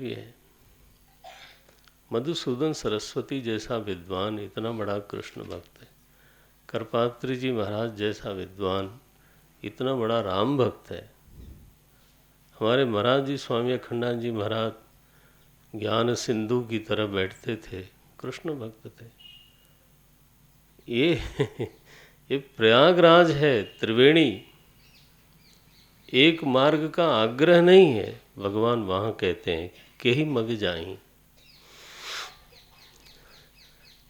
भी है। मधुसूदन सरस्वती जैसा विद्वान इतना बड़ा कृष्ण भक्त है। करपात्री जी महाराज जैसा विद्वान इतना बड़ा राम भक्त है। हमारे महाराज जी स्वामी अखंडानंद जी महाराज ज्ञान सिंधु की तरह बैठते थे, कृष्ण भक्त थे। ये प्रयागराज है, त्रिवेणी, एक मार्ग का आग्रह नहीं है। भगवान वहाँ कहते हैं कि ही मग जाई।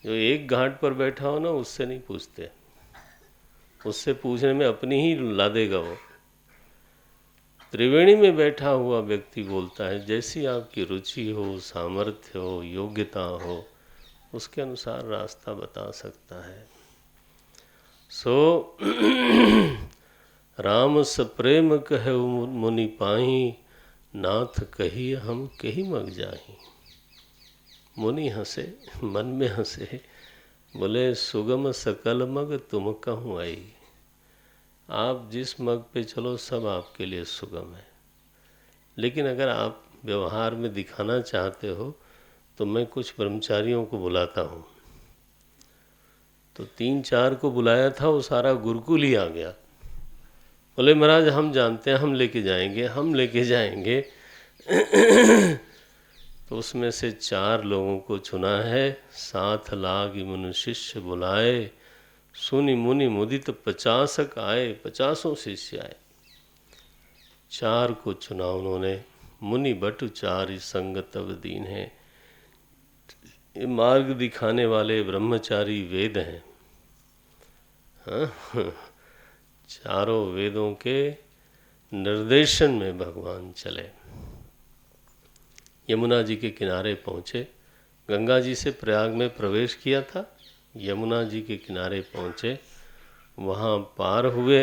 जो एक घाट पर बैठा हो ना, उससे नहीं पूछते, उससे पूछने में अपनी ही ला देगा वो। त्रिवेणी में बैठा हुआ व्यक्ति बोलता है, जैसी आपकी रुचि हो, सामर्थ्य हो, योग्यता हो, उसके अनुसार रास्ता बता सकता है। सो राम सप्रेम कहे मुनि पाही, नाथ कही हम कही मग जाही। मुनि हंसे, मन में हंसे, बोले सुगम सकल मग तुम कहूँ आई। आप जिस मग पे चलो सब आपके लिए सुगम है, लेकिन अगर आप व्यवहार में दिखाना चाहते हो तो मैं कुछ ब्रह्मचारियों को बुलाता हूँ। तो 3-4 को बुलाया था, वो सारा गुरुकुल ही आ गया। बोले महाराज हम जानते हैं, हम लेके जाएंगे, हम लेके जाएंगे। तो उसमें से 4 लोगों को चुना है। 7 लाख मुनि शिष्य बुलाए, सुनि मुनि मुदित 50 आए, 50 शिष्य आए। 4 को चुना उन्होंने। मुनि बटु 4 संग तब दीन है। ये मार्ग दिखाने वाले ब्रह्मचारी वेद हैं। हाँ, चारों वेदों के निर्देशन में भगवान चले। यमुना जी के किनारे पहुँचे। गंगा जी से प्रयाग में प्रवेश किया था, यमुना जी के किनारे पहुँचे, वहाँ पार हुए।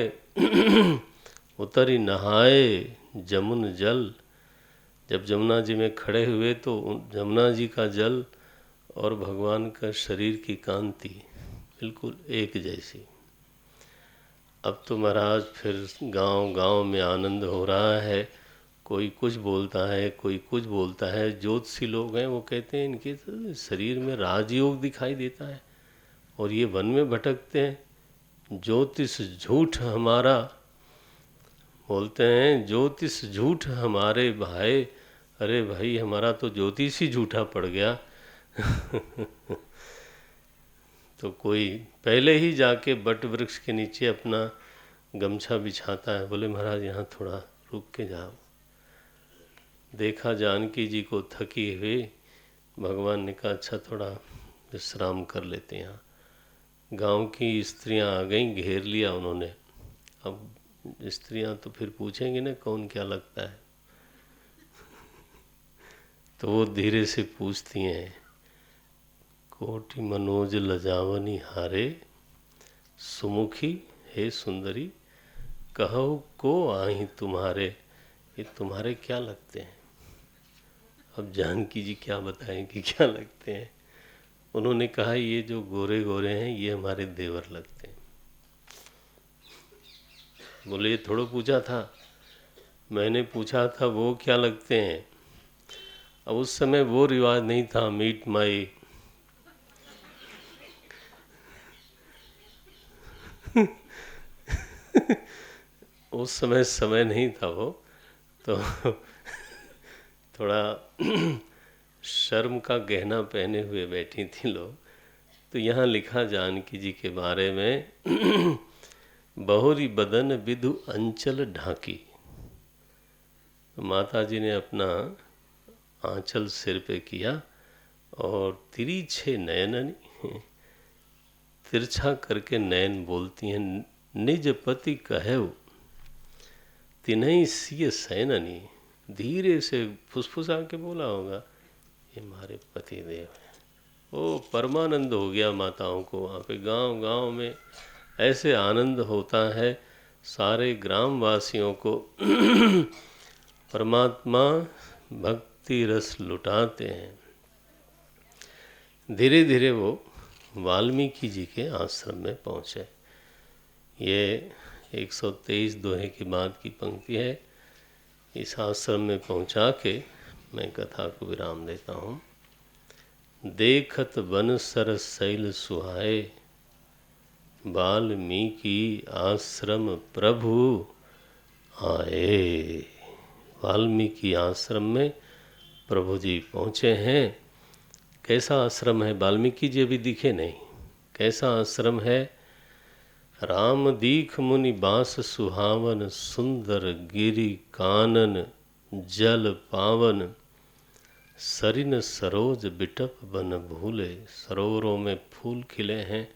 उतरी नहाए जमुन जल। जब जमुना जी में खड़े हुए तो जमुना जी का जल और भगवान का शरीर की कांति बिल्कुल एक जैसी। अब तो महाराज फिर गांव गांव में आनंद हो रहा है। कोई कुछ बोलता है, कोई कुछ बोलता है। ज्योतिषी लोग हैं, वो कहते हैं इनके तो शरीर में राजयोग दिखाई देता है और ये वन में भटकते हैं। ज्योतिष झूठ हमारा, बोलते हैं ज्योतिष झूठ हमारे भाई। अरे भाई, हमारा तो ज्योतिष ही झूठा पड़ गया। तो कोई पहले ही जाके बट वृक्ष के नीचे अपना गमछा बिछाता है। बोले महाराज यहाँ थोड़ा रुक के जाओ। देखा जानकी जी को थकी हुई, भगवान ने कहा अच्छा थोड़ा विश्राम कर लेते हैं। यहाँ गांव की स्त्रियां आ गईं, घेर लिया उन्होंने। अब स्त्रियां तो फिर पूछेंगी ना कौन क्या लगता है। तो वो धीरे से पूछती हैं, कोटि मनोज लजावनी हारे, सुमुखी हे सुंदरी, कहो को आही तुम्हारे। ये तुम्हारे क्या लगते हैं? अब जानकी जी क्या बताएं कि क्या लगते हैं। उन्होंने कहा ये जो गोरे गोरे हैं ये हमारे देवर लगते हैं। बोले ये थोड़ा पूछा था, मैंने पूछा था वो क्या लगते हैं। अब उस समय वो रिवाज नहीं था मीट माई। उस समय नहीं था वो, तो थोड़ा शर्म का गहना पहने हुए बैठी थी लोग। तो यहाँ लिखा जानकी जी के बारे में, बहुरी बदन विधु अंचल ढाकी। माता जी ने अपना आंचल सिर पे किया और तिरछे नयननी, तिरछा करके नयन बोलती हैं, निज पति कहेउ तिन्हई सिय सैननी। धीरे से फुसफुसा के बोला होगा, ये हमारे पति देव हैं। ओ परमानंद हो गया माताओं को। वहाँ पे गांव गांव में ऐसे आनंद होता है, सारे ग्रामवासियों को परमात्मा भक्ति रस लुटाते हैं। धीरे धीरे वो वाल्मीकि जी के आश्रम में पहुँचे। ये 123 दोहे की बात की पंक्ति है। इस आश्रम में पहुँचा के मैं कथा को विराम देता हूँ। देखत वन सर शैल सुहाए, वाल्मीकि आश्रम प्रभु आए। वाल्मीकि आश्रम में प्रभु जी पहुँचे हैं। कैसा आश्रम है? वाल्मीकि जी अभी दिखे नहीं। कैसा आश्रम है? राम दीख मुनि बास सुहावन, सुंदर गिरि कानन जल पावन, सरिन सरोज बिटप बन भूले। सरोवरों में फूल खिले हैं,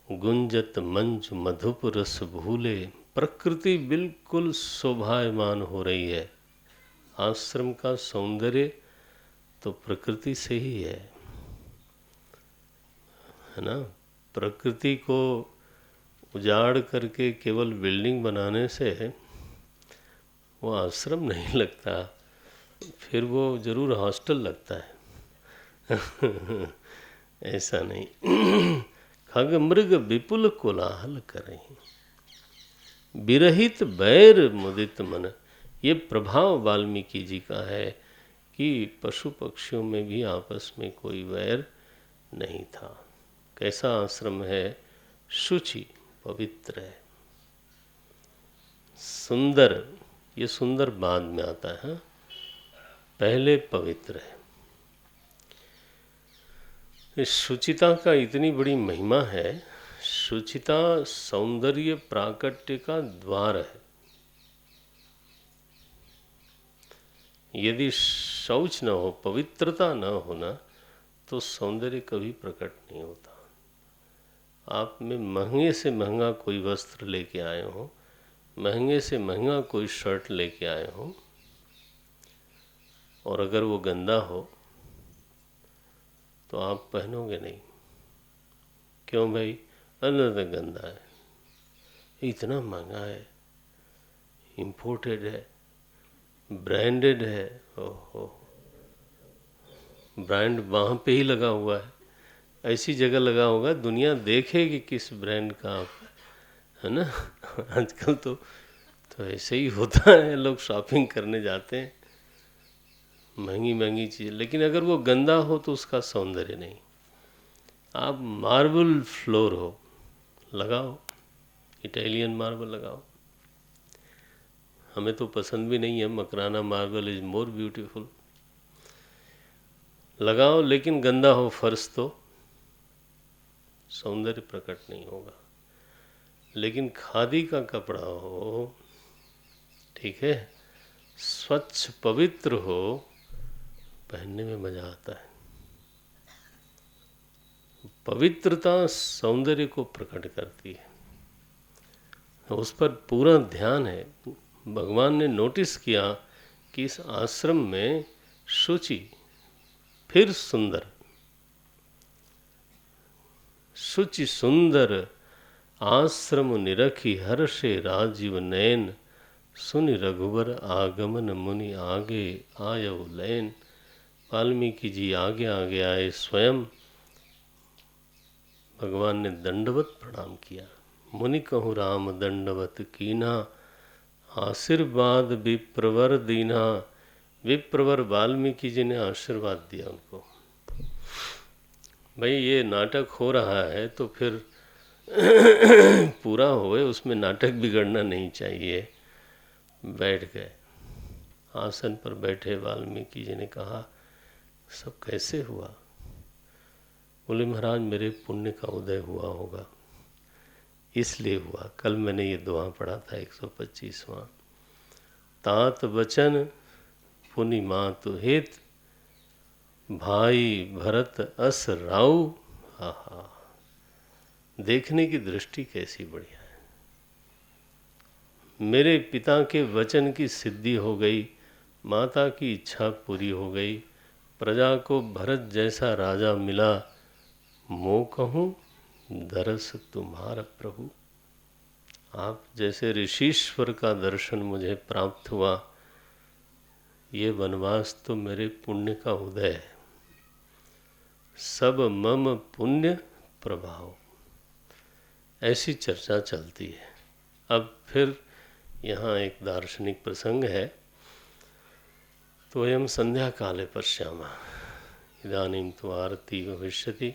गुंजत मंजु मधुप रस भूले। प्रकृति बिल्कुल शोभायमान हो रही है। आश्रम का सौंदर्य तो प्रकृति से ही है ना। प्रकृति को उजाड़ करके केवल बिल्डिंग बनाने से वो आश्रम नहीं लगता, फिर वो जरूर हॉस्टल लगता है। ऐसा नहीं। खग मृग विपुल कोलाहल करें, विरहित बैर मुदित मन। ये प्रभाव वाल्मीकि जी का है कि पशु पक्षियों में भी आपस में कोई वैर नहीं था। कैसा आश्रम है? शुचि, पवित्र है, सुंदर। ये सुंदर बाद में आता है, पहले पवित्र है। इस शुचिता का इतनी बड़ी महिमा है। शुचिता सौंदर्य प्राकट्य का द्वार है। यदि शौच न हो, पवित्रता न होना, तो सौंदर्य कभी प्रकट नहीं होता। आप में महंगे से महंगा कोई वस्त्र लेके आए हो, महंगे से महंगा कोई शर्ट लेके आए हो, और अगर वो गंदा हो तो आप पहनोगे नहीं। क्यों भाई? अरे तो गंदा है, इतना महंगा है, इम्पोर्टेड है, ब्रांडेड है। ओहो, ब्रांड वहाँ पे ही लगा हुआ है, ऐसी जगह लगा होगा दुनिया देखेगी किस ब्रांड का आप, है ना। आजकल तो ऐसे ही होता है, लोग शॉपिंग करने जाते हैं महंगी महंगी चीज़, लेकिन अगर वो गंदा हो तो उसका सौंदर्य नहीं। आप मार्बल फ्लोर हो, लगाओ, इटालियन मार्बल लगाओ। हमें तो पसंद भी नहीं है, Makrana marble is more beautiful. लगाओ, लेकिन गंदा हो फर्श तो सौंदर्य प्रकट नहीं होगा। लेकिन खादी का कपड़ा हो, ठीक है, स्वच्छ पवित्र हो, पहनने में मज़ा आता है। पवित्रता सौंदर्य को प्रकट करती है, उस पर पूरा ध्यान है। भगवान ने नोटिस किया कि इस आश्रम में शुचि, फिर सुंदर, शुचि सुंदर आश्रम निरखी हर्षे राजीव नयन, सुनि रघुवर आगमन मुनि आगे आयव लैन। वाल्मीकि जी आगे आगे आए स्वयं। भगवान ने दंडवत प्रणाम किया। मुनि कहूँ राम दंडवत कीना, आशीर्वाद विप्रवर दीना। विप्रवर वाल्मीकि जी ने आशीर्वाद दिया उनको। भाई ये नाटक हो रहा है तो फिर पूरा होए, उसमें नाटक बिगड़ना नहीं चाहिए। बैठ गए, आसन पर बैठे। वाल्मीकि जी ने कहा, सब कैसे हुआ? बोले महाराज मेरे पुण्य का उदय हुआ होगा, इसलिए हुआ। कल मैंने ये दुआ पढ़ा था 125वां। तात बचन पुनि मातु हित, भाई भरत अस राऊ। आहा, देखने की दृष्टि कैसी बढ़िया है। मेरे पिता के वचन की सिद्धि हो गई, माता की इच्छा पूरी हो गई, प्रजा को भरत जैसा राजा मिला। मोह कहूँ दरस तुम्हारा प्रभु। आप जैसे ऋषीश्वर का दर्शन मुझे प्राप्त हुआ। ये वनवास तो मेरे पुण्य का उदय है। सब मम पुण्य प्रभाव, ऐसी चर्चा चलती है। अब फिर यहाँ एक दार्शनिक प्रसंग है। तो तो वयं सन्ध्याकाले पश्यामः। इदानीं तु आरती भविष्यति।